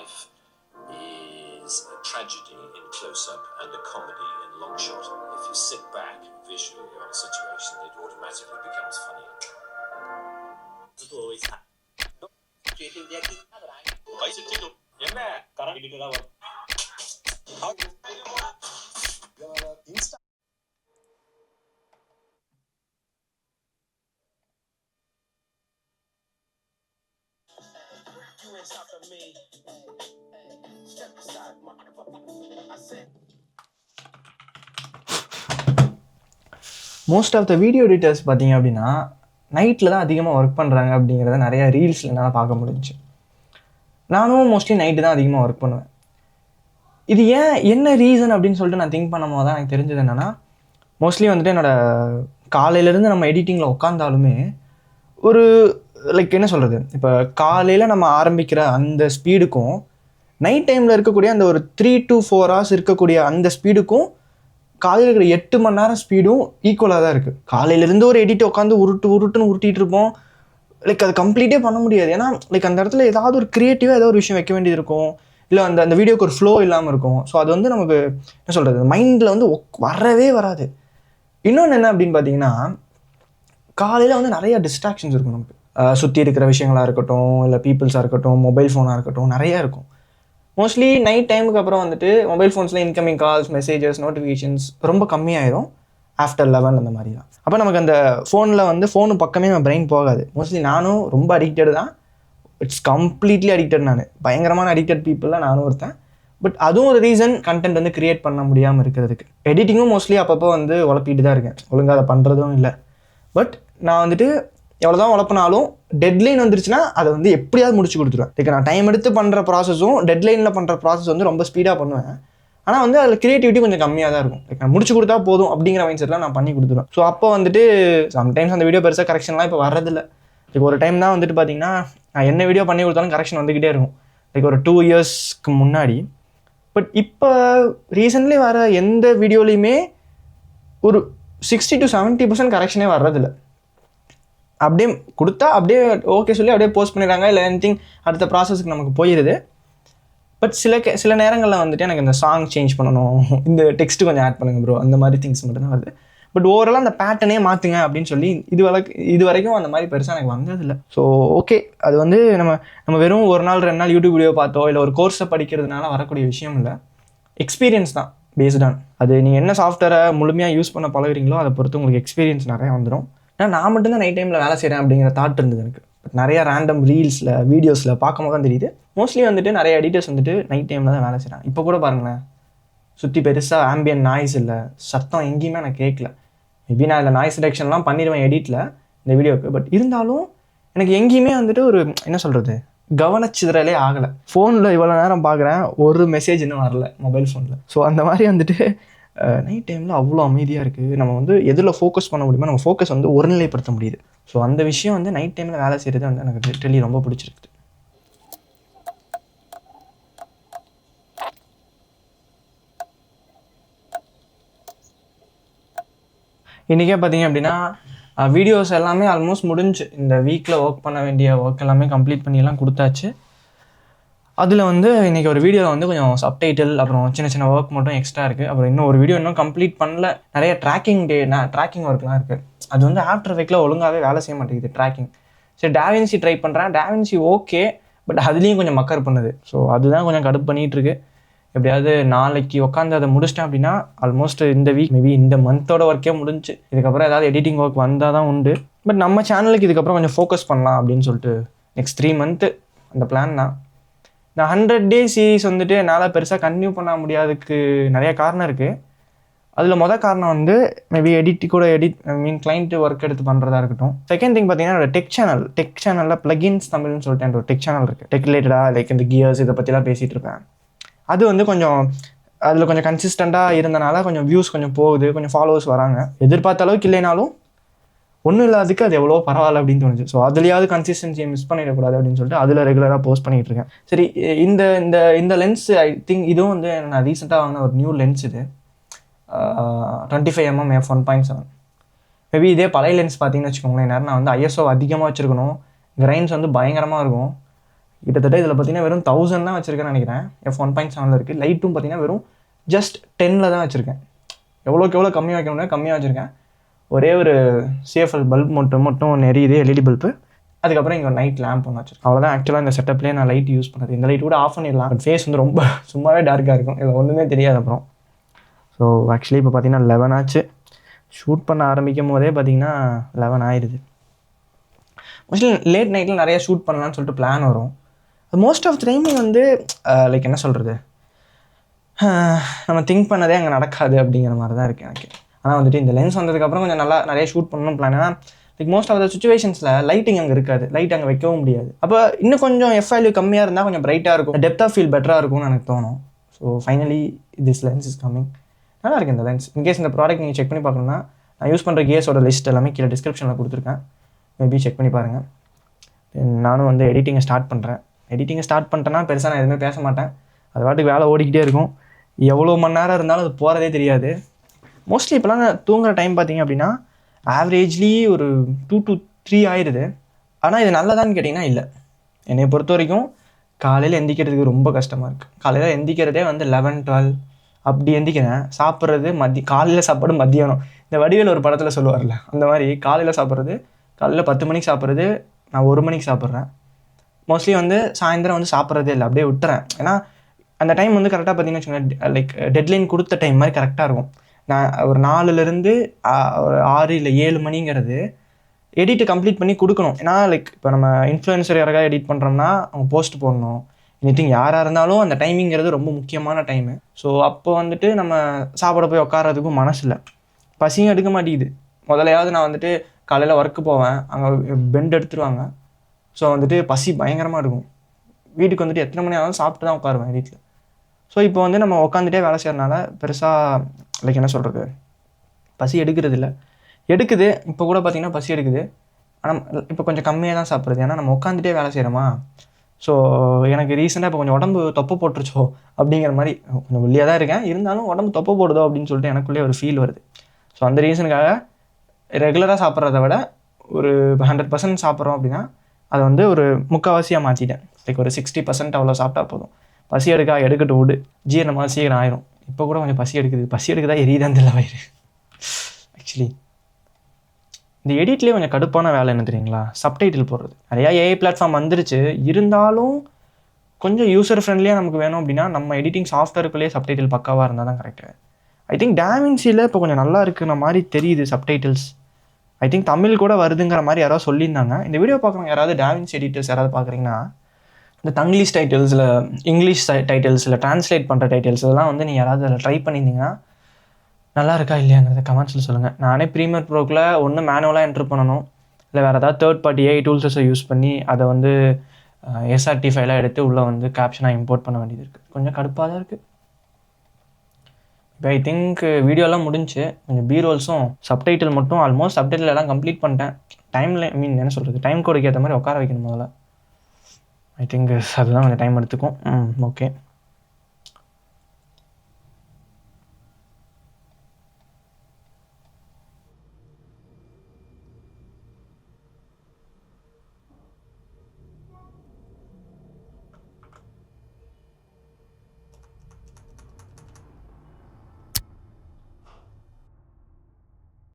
life is a tragedy in close-up and a comedy in long shot. If you sit back visually on a situation, it automatically becomes funny. Most of the video editors பார்த்தீங்க அப்படின்னா நைட்டில் தான் அதிகமாக work பண்ணுறாங்க அப்படிங்கிறத நிறையா ரீல்ஸில் என்னால் பார்க்க முடிஞ்சிச்சு. நானும் மோஸ்ட்லி நைட்டு தான் அதிகமாக ஒர்க் பண்ணுவேன். இது என்ன ரீசன் அப்படின்னு சொல்லிட்டு நான் திங்க் பண்ணும் போது தான் எனக்கு தெரிஞ்சது என்னென்னா, மோஸ்ட்லி வந்துட்டு என்னோடய காலையிலேருந்து நம்ம எடிட்டிங்கில் உட்காந்தாலுமே ஒரு என்ன சொல்கிறது, இப்போ காலையில் நம்ம ஆரம்பிக்கிற அந்த ஸ்பீடுக்கும் நைட் டைமில் இருக்கக்கூடிய அந்த ஒரு 3 to 4 hours இருக்கக்கூடிய அந்த ஸ்பீடுக்கும் காலையில் இருக்கிற 8 மணி நேரம் ஸ்பீடும் ஈக்குவலாக தான் இருக்குது. காலையிலேருந்து ஒரு எடிட் உட்காந்து உருட்டுன்னு உருட்டிகிட்டு இருப்போம். அது கம்ப்ளீட்டே பண்ண முடியாது. ஏன்னா அந்த இடத்துல ஏதாவது ஒரு க்ரியேட்டிவாக ஏதோ ஒரு விஷயம் வைக்க வேண்டியது இருக்கும், இல்லை அந்த வீடியோக்கு ஒரு ஃப்ளோ இல்லாமல் இருக்கும். ஸோ அது வந்து நமக்கு என்ன சொல்கிறது, மைண்டில் வந்து வரவே வராது. இன்னொன்று என்ன அப்படின்னு பார்த்தீங்கன்னா, காலையில் வந்து நிறையா டிஸ்ட்ராக்ஷன்ஸ் இருக்கும் நமக்கு. சுற்றி இருக்கிற விஷயங்களாக இருக்கட்டும், இல்லை பீப்புள்ஸாக இருக்கட்டும், மொபைல் ஃபோனாக இருக்கட்டும், நிறையா இருக்கும். மோஸ்ட்லி நைட் டைமுக்கு அப்புறம் வந்துட்டு மொபைல் ஃபோன்ஸில் இன்கமிங் கால்ஸ், மெசேஜஸ், நோட்டிஃபிகேஷன்ஸ் ரொம்ப கம்மியாயிரும் ஆஃப்டர் 11 அந்த மாதிரி தான். அப்போ நமக்கு அந்த ஃபோனு பக்கமே நம்ம பிரெயின் போகாது. மோஸ்ட்லி நானும் ரொம்ப அடிக்டட் தான். It's completely addicted. நான் பயங்கரமான அடிக்டட் பீப்புளில் நானும் ஒருத்தன். பட் அதுவும் ஒரு ரீசன் கண்டென்ட் வந்து க்ரியேட் பண்ண முடியாமல் இருக்கிறதுக்கு. எடிட்டிங்கும் மோஸ்ட்லி அப்பப்போ வந்து உழப்பிட்டு தான் இருக்கேன், ஒழுங்காக அதை பண்ணுறதும் இல்லை. பட் நான் வந்துட்டு எவ்வளோ தான் உழப்பினாலும் டெட்லைன் வந்துருச்சுன்னா அதை வந்து எப்படியாவது முடிச்சு கொடுத்துருவேன். நான் டைம் எடுத்து பண்ணுற ப்ராசஸும் டெட்லைனில் பண்ணுற ப்ராசஸ் வந்து ரொம்ப ஸ்பீடாக பண்ணுவேன். ஆனால் வந்து அதில் க்ரியேட்டிவிட்டி கொஞ்சம் கம்மியாக தான் இருக்கும். நான் முடிச்சு கொடுத்தா போதும் அப்படிங்கிற மைண்ட் செட்டில் நான் பண்ணி கொடுத்துருவேன். ஸோ அப்போ வந்துட்டு சம்டைம்ஸ் அந்த வீடியோ பெருசாக கரெக்ஷன்லாம் இப்போ வரதில்லை. ஒரு டைம் தான் வந்துட்டு பார்த்தீங்கன்னா, நான் என்ன வீடியோ பண்ணி கொடுத்தாலும் கரெக்ஷன் வந்துக்கிட்டே இருக்கும். ஒரு 2 yearsக்கு முன்னாடி. பட் இப்போ ரீசெண்ட்லி வர எந்த வீடியோலையுமே ஒரு 60 to 70% கரெக்ஷனே வர்றதில்லை. அப்படியே கொடுத்தா அப்படியே ஓகே சொல்லி அப்படியே போஸ்ட் பண்ணிடுறாங்க, இல்லை எனிதிங் அடுத்த ப்ராசஸ்க்கு நமக்கு போயிடுது. பட் சில நேரங்களில் வந்துட்டு எனக்கு இந்த சாங் சேஞ்ச் பண்ணணும், இந்த டெக்ஸ்ட்டு கொஞ்சம் ஆட் பண்ணுங்க ப்ரோ, அந்த மாதிரி திங்ஸ் மட்டும்தான் வருது. பட் ஓவராலாக அந்த பேட்டர்னே மாற்றுங்க அப்படின்னு சொல்லி இது வரைக்கும் அந்த மாதிரி பெருசாக எனக்கு வந்ததில்லை. ஸோ ஓகே, அது வந்து நம்ம வெறும் 1 நாள் 2 நாள் யூடியூப் வீடியோ பார்த்தோ இல்லை ஒரு கோர்ஸை படிக்கிறதுனால வரக்கூடிய விஷயம் இல்லை. எக்ஸ்பீரியன்ஸ் தான் பேஸ்ட் ஆன். அது நீங்கள் என்ன சாஃப்ட்வேரை முழுமையாக யூஸ் பண்ண பழகுறீங்களோ அதை பொறுத்து உங்களுக்கு எக்ஸ்பீரியன்ஸ் நிறையா வந்துடும். ஏன்னா நான் மட்டும்தான் நைட் டைமில் வேலை செய்கிறேன் அப்படிங்கிற தாட் இருந்தது எனக்கு. பட் நிறையா ரேண்டம் ரீல்ஸில் வீடியோஸில் பார்க்கும்போது தான் தெரியுது, மோஸ்ட்லி வந்துட்டு நிறைய எடிட்டர்ஸ் வந்துட்டு நைட் டைமில் தான் வேலை செய்கிறாங்க. இப்போ கூட பாருங்களேன், சுற்றி பெருசாக ஆம்பியன் நாய்ஸ் இல்லை, சத்தம் எங்கேயுமே நான் கேட்கல. மேபி நான் இதில் நாய்ஸ் ரிடக்ஷன்லாம் பண்ணிடுவேன் எடிட்டில் இந்த வீடியோவுக்கு. பட் இருந்தாலும் எனக்கு எங்கேயுமே வந்துட்டு ஒரு என்ன சொல்கிறது, கவனச்சிதறலே ஆகலை. ஃபோனில் இவ்வளோ நேரம் பார்க்குறேன், ஒரு மெசேஜ் இன்னும் வரல மொபைல் ஃபோனில். ஸோ அந்த மாதிரி வந்துட்டு நைட் டைமில் அவ்வளோ அமைதியாக இருக்குது. நம்ம வந்து எதில் ஃபோக்கஸ் பண்ண முடியுமோ நம்ம ஃபோக்கஸ் வந்து ஒருநிலைப்படுத்த முடியுது. ஸோ அந்த விஷயம் வந்து நைட் டைமில் வேலை செய்கிறது வந்து எனக்கு லிட்டரலி ரொம்ப பிடிச்சிருக்குது. இன்றைக்கே பார்த்தீங்க அப்படின்னா வீடியோஸ் எல்லாமே ஆல்மோஸ்ட் முடிஞ்சு. இந்த வீக்கில் ஒர்க் பண்ண வேண்டிய ஒர்க் எல்லாமே கம்ப்ளீட் பண்ணியெல்லாம் கொடுத்தாச்சு. அதில் வந்து இன்றைக்கி ஒரு வீடியோவில் வந்து கொஞ்சம் சப்டைட்டில் அப்புறம் சின்ன ஒர்க் மட்டும் எக்ஸ்ட்ரா இருக்குது. அப்புறம் இன்னும் ஒரு வீடியோ இன்னும் கம்ப்ளீட் பண்ணல. நிறைய ட்ராக்கிங் ஒர்க்லாம் இருக்குது. அது வந்து ஆஃப்டர் எஃபெக்டில் ஒழுங்காகவே வேலை செய்ய மாட்டேங்குது ட்ராக்கிங். சரி, டாவின்சி ட்ரை பண்ணுறேன். டாவின்சி ஓகே, பட் அதுலேயும் கொஞ்சம் மக்கர் பண்ணுது. ஸோ அதுதான் கொஞ்சம் கடுப்பு பண்ணிகிட்ருக்கு. எப்படியாவது நாளைக்கு உட்காந்து அதை முடிச்சிட்டேன் அப்படின்னா ஆல்மோஸ்ட் இந்த வீக் மேபி இந்த மந்தோட ஒர்க்கே முடிஞ்சு. இதுக்கப்புறம் ஏதாவது எடிட்டிங் ஒர்க் வந்தால் தான் உண்டு. பட் நம்ம சேனலுக்கு இதுக்கப்புறம் கொஞ்சம் ஃபோக்கஸ் பண்ணலாம் அப்படின்னு சொல்லிட்டு நெக்ஸ்ட் 3 months அந்த பிளான் தான். இந்த 100 days சீரீஸ் வந்துட்டு என்னால் பெருசாக கன்டினியூ பண்ண முடியாதுக்கு நிறைய காரணம் இருக்குது. அதில் மொதல் காரணம் வந்து மேபி கிளைண்ட்டு ஒர்க் எடுத்து பண்ணுறதா இருக்கட்டும். செகண்ட் திங் பார்த்தீங்கன்னா என்னோட டெக் சேனலில் ப்ளகின்ஸ் தமிழ்னு சொல்லிட்டு என்னோட டெக் சேனல் இருக்குது. டெக் ரிலேட்டடாக இந்த கியர்ஸ் இதை பற்றிலாம் பேசிகிட்டு இருப்பேன். அது வந்து கொஞ்சம் அதில் கொஞ்சம் கன்சிஸ்டண்ட்டாக இருந்தனால கொஞ்சம் வியூஸ் கொஞ்சம் போகுது, கொஞ்சம் ஃபாலோவர்ஸ் வராங்க. எதிர்பார்த்த அளவுக்கு இல்லைனாலும் ஒன்றும் இல்லாததுக்கு அது எவ்வளோ பரவாயில்ல அப்படின்னு தோணுச்சு. ஸோ அதுலையாவது கன்சிஸ்டன்சியை மிஸ் பண்ணிடக்கூடாது அப்படின்னு சொல்லிட்டு அதில் ரெகுலராக போஸ்ட் பண்ணிகிட்டு இருக்கேன். சரி, இந்த லென்ஸ் ஐ திங்க் இதுவும் வந்து நான் ரீசெண்டாக வாங்கின ஒரு நியூ லென்ஸ். இது 25mm f1.7. மேபி இதே பழைய லென்ஸ் பார்த்தீங்கன்னு வச்சுக்கோங்களேன், நேரம் நான் வந்து ISO அதிகமாக வச்சுருக்கணும், கிரைன்ஸ் வந்து பயங்கரமாக இருக்கும். கிட்டத்தட்ட இதில் பார்த்தீங்கன்னா வெறும் 1000 தான் வச்சுருக்கேன்னு நினைக்கிறேன். F1.7 இருக்குது. லைட்டும் பார்த்தீங்கன்னா வெறும் ஜஸ்ட் 10 தான் வச்சுருக்கேன். எவ்வளோக்கு எவ்வளோ கம்மியாக வைக்க முடியாது கம்மியாக வச்சுருக்கேன். ஒரே ஒரு CFL பல்ப் மட்டும் எரியுது, LED பல்பு. அதுக்கப்புறம் இங்கே ஒரு நைட் லேம்ப் ஒன்று வச்சுருக்கேன். அவ்வளோதான். ஆக்சுவலாக இந்த செட்டப்லேயே நான் லைட் யூஸ் பண்ணுறது. இந்த லைட் கூட ஆஃப் பண்ணிடலாம். பட் ஃபேஸ் வந்து ரொம்ப சும்மாவே டார்க்காக இருக்கும். இதில் ஒன்றுமே தெரியாது அப்புறம். ஸோ ஆக்சுவலி இப்போ பார்த்தீங்கன்னா 11 ஆச்சு. ஷூட் பண்ண ஆரம்பிக்கும் போதே பார்த்தீங்கன்னா 11 ஆயிடுது. மோஸ்ட்லி லேட் நைட்டில் நிறையா ஷூட் பண்ணலான்னு சொல்லிட்டு பிளான் வரும். மோஸ்ட் ஆஃப் த டைம் வந்து லைக் என்ன சொல்கிறது, நம்ம திங்க் பண்ணதே அங்கே நடக்காது அப்படிங்கிற மாதிரி தான் இருக்குது எனக்கு. ஆனால் வந்துட்டு இந்த லென்ஸ் வந்ததுக்கப்புறம் கொஞ்சம் நல்லா நிறைய ஷூட் பண்ணணும் பிளான். ஏன்னா லைக் மோஸ்ட் ஆஃப் த சுச்சுவேஷன்ஸில் லைட்டிங் அங்கே இருக்காது, லைட் அங்கே வைக்கவும் முடியாது. அப்போ இன்னும் கொஞ்சம் எஃப் வேல்யூ கம்மியாக இருந்தால் கொஞ்சம் பிரைட்டாக இருக்கும், டெப்த் ஆஃப் ஃபீல் பெட்டராக இருக்கும்னு எனக்கு தோணும். So finally this lens is coming. நல்லா இருக்குது இந்த லென்ஸ். இன்கேஸ் இந்த ப்ராடக்ட் நீங்கள் செக் பண்ணி பார்க்கணுன்னா நான் யூஸ் பண்ணுற கியர்ஸோட லிஸ்ட் எல்லாமே கீழே டிஸ்கிரிப்ஷனில் கொடுத்துருக்கேன். மேபி செக் பண்ணி பாருங்கள். நானும் வந்து எடிட்டிங்கை ஸ்டார்ட் பண்ணுறேன். எடிட்டிங்கை ஸ்டார்ட் பண்ணிட்டேன்னா பெருசாக நான் எதுவுமே பேச மாட்டேன். அது பாட்டுக்கு வேலை ஓடிக்கிட்டே இருக்கும். எவ்வளோ மணி நேரம் இருந்தாலும் அது போகிறதே தெரியாது. மோஸ்ட்லி இப்போலாம் தூங்குற டைம் பார்த்தீங்க அப்படின்னா ஆவரேஜ்லி ஒரு 2 to 3 ஆயிடுது. ஆனால் இது நல்லதான்னு கேட்டிங்கன்னா இல்லை. என்னை பொறுத்த வரைக்கும் காலையில் எந்திக்கிறதுக்கு ரொம்ப கஷ்டமாக இருக்குது. காலையில் எந்திக்கிறதே வந்து 11, 12 அப்படி எந்திக்கிறேன். சாப்பிட்றது காலையில் சாப்பாடு மத்தியானம். இந்த வடிவேல் ஒரு படத்தில் சொல்லுவார்ல, அந்த மாதிரி காலையில் சாப்பிட்றது, காலையில் 10 மணிக்கு சாப்பிட்றது, நான் 1 மணிக்கு சாப்பிட்றேன். மோஸ்ட்லி வந்து சாயந்தரம் வந்து சாப்பிட்றதே இல்லை, அப்படியே விட்டுறேன். ஏன்னா அந்த டைம் வந்து கரெக்டாக பார்த்தீங்கன்னு வச்சுக்கோங்க, லைக் டெட்லைன் கொடுத்த டைம் மாதிரி கரெக்டாக இருக்கும். நான் ஒரு 4லேருந்து ஒரு 6 இல்லை 7 மணிங்கிறது எடிட்டு கம்ப்ளீட் பண்ணி கொடுக்கணும். ஏன்னா லைக் இப்போ நம்ம இன்ஃப்ளூயன்சர் யாராவது எடிட் பண்ணுறோம்னா அவங்க போஸ்ட் போடணும். எனிதிங் யாராக இருந்தாலும் அந்த டைமிங்கிறது ரொம்ப முக்கியமான டைமு. ஸோ அப்போ வந்துட்டு நம்ம சாப்பிட போய் உட்காரதுக்கும் மனசு இல்லை, பசியும் எடுக்க மாட்டேங்குது. முதலையாவது நான் வந்துட்டு காலையில் ஒர்க்கு போவேன், அங்கே பெண்ட் எடுத்துருவாங்க. ஸோ வந்துட்டு பசி பயங்கரமாக இருக்கும். வீட்டுக்கு வந்துட்டு எத்தனை மணி ஆனாலும் சாப்பிட்டு தான் உட்காருவேன் வீட்டில். ஸோ இப்போ வந்து நம்ம உட்காந்துட்டே வேலை செய்கிறனால பெருசாக லைக் என்ன சொல்கிறது, பசி எடுக்கிறது இல்லை. எடுக்குது, இப்போ கூட பார்த்திங்கன்னா பசி எடுக்குது. ஆனால் இப்போ கொஞ்சம் கம்மியாக தான் சாப்பிட்றது. ஏன்னா நம்ம உட்காந்துட்டே வேலை செய்கிறோமா. ஸோ எனக்கு ரீசெண்டாக இப்போ கொஞ்சம் உடம்பு தொப்பை போட்டுருச்சோ அப்படிங்கிற மாதிரி, கொஞ்சம் ஒல்லியாக தான் இருக்கேன், இருந்தாலும் உடம்பு தொப்பை போடுதோ அப்படின்னு சொல்லிட்டு எனக்குள்ளே ஒரு ஃபீல் வருது. ஸோ அந்த ரீசனுக்காக ரெகுலராக சாப்பிட்றத விட ஒரு 100% சாப்பிட்றோம் அப்படின்னா அதை வந்து ஒரு முக்கால்வாசியாக மாற்றிட்டேன். லைக் ஒரு 60% அவ்வளோ சாப்பிட்டா போதும். பசி எடுக்கட்டும் விடு, ஜீரணமாக சீக்கிரம் ஆயிரும். இப்போ கூட கொஞ்சம் பசி எடுக்குதா எரியுதான் தெரியல வயிறு. ஆக்சுவலி இந்த எடிட்லேயே கொஞ்சம் கடுப்பான வேலை என்ன தெரியுங்களா, சப்டைட்டில் போடுறது. நிறையா ஏஐ பிளாட்ஃபார்ம் வந்துருச்சு, இருந்தாலும் கொஞ்சம் யூசர் ஃப்ரெண்ட்லியாக நமக்கு வேணும் அப்படின்னா நம்ம எடிட்டிங் சாஃப்ட்வேருக்குள்ளேயே சப்டைட்டில் பக்காவாக இருந்தால் தான் கரெக்டு. ஐ திங்க் DaVinciயில் இப்போ கொஞ்சம் நல்லா இருக்குற மாதிரி தெரியுது சப்டைட்டில்ஸ். ஐ திங்க் தமிழ் கூட வருதுங்கிற மாதிரி யாராவது சொல்லியிருந்தாங்க. இந்த வீடியோ பார்க்குறவங்க யாராவது DaVinci எடிட்டர்ஸ் யாராவது பார்க்குறீங்கன்னா, இந்த தங்கிலீஷ் டைட்டில்ஸில் இங்கிலீஷ் டைட்டில்ஸில் ட்ரான்ஸ்லேட் பண்ணுற டைட்டில்ஸ் இதெல்லாம் வந்து நீங்கள் யாராவது அதில் ட்ரை பண்ணியிருந்தீங்கன்னா நல்லா இருக்கா இல்லையாங்கிறத கமெண்ட்ஸில் சொல்லுங்கள். நானே ப்ரீமியர் ப்ரோக்கில் ஒன்று மேனுவலாக என்ட்ரு பண்ணணும், இல்லை வேறு ஏதாவது தேர்ட் பார்ட்டி ஏஐ டூல்ஸை யூஸ் பண்ணி அதை வந்து SRT ஃபைலாக எடுத்து உள்ளே வந்து கேப்ஷனாக இம்போர்ட் பண்ண வேண்டியது இருக்குது. கொஞ்சம் கடுப்பாக தான் இருக்குது. இப்போ ஐ திங்க் வீடியோலாம் முடிஞ்சு, கொஞ்சம் பீரோல்ஸும் சப்டைட்டில் மட்டும் ஆல்மோஸ்ட் சப்டைட்டில் எல்லாம் கம்ப்ளீட் பண்ணிட்டேன். டைமில் என்ன சொல்கிறது, டைம் கோடுக்கு ஏற்ற மாதிரி உட்கார வைக்கணும் முதல்ல. ஐ திங்க் அதுதான் கொஞ்சம் டைம் எடுத்துக்கும். ஓகே.